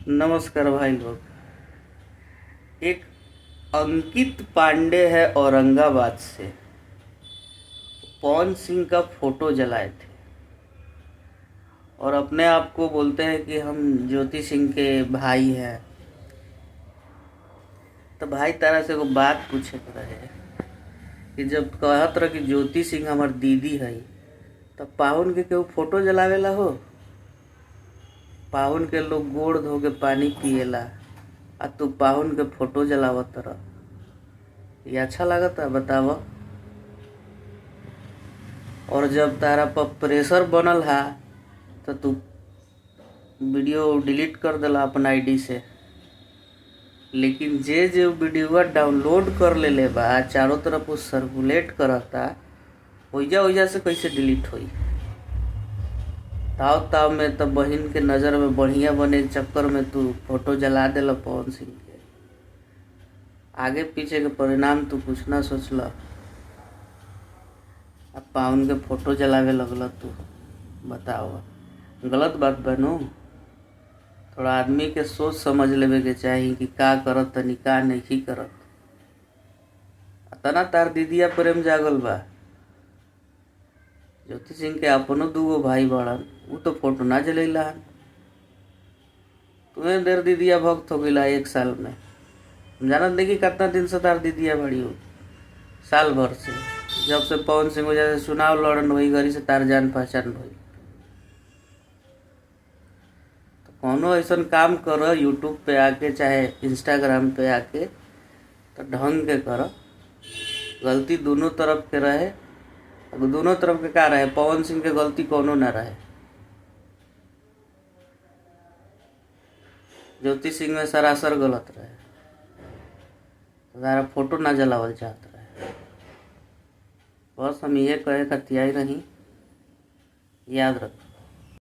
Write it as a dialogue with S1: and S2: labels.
S1: नमस्कार भाई लोग। एक अंकित पांडे है औरंगाबाद से, पवन सिंह का फोटो जलाए थे और अपने आप को बोलते हैं कि हम ज्योति सिंह के भाई हैं। तो भाई तारा से को बात पूछे के रहे कि जब कहत रह कि ज्योति सिंह हमार दीदी है, तब पाहुन के केहू फोटो जलावेला हो? पाहुन के लोग गोड़ धो के पानी पिएला, आ तू पाहुन के फोटो जलावत रह। ये अच्छा लागता? बताव। और जब तारा पर प्रेशर बनल हा तो तू वीडियो डिलीट कर देला अपन आईडी से, लेकिन जे जे वीडियो डाउनलोड कर ले बा चारों तरफ वो सर्कुलेट करता, ओइजा से कैसे डिलीट होई? ताव ताव में तब बहन के नज़र में बढ़िया बने के चक्कर में तू फोटो जला देला पवन सिंह के। आगे पीछे के परिणाम तू कुछ ना सोचला, अब पावन के फोटो जलावे लगल तू। बताओ, गलत बात बनू? थोड़ा आदमी के सोच समझ लेवे के चाही कि का करत तनी का नहीं करत। तना तार दीदिया प्रेम जागल बा। ज्योति सिंह के अपनो दूगो भाई बड़न, उ तो फोटो ना जलेला। तुम्हें देर दीदिया भक्त हो गईला 1 साल में। जानत नहीं कि कितना दिन से तार दीदिया बड़ी हो? साल भर से, जब से पवन सिंह वजह से चुनाव लड़न वही घड़ी से तार जान पहचान भई। तो कौनो ऐसा काम कर यूट्यूब पे आके चाहे इंस्टाग्राम पे आके, तो ढंग के कर। गलती दोनों तरफ के रहे, अब दोनों तरफ के का रहे, पवन सिंह के गलती कोनो ना रहे। ज्योति सिंह में सरासर गलत रहे, तारा फोटो ना जलावल चाहत रहे। बस हम ये कहे खतियाई नहीं, याद रख।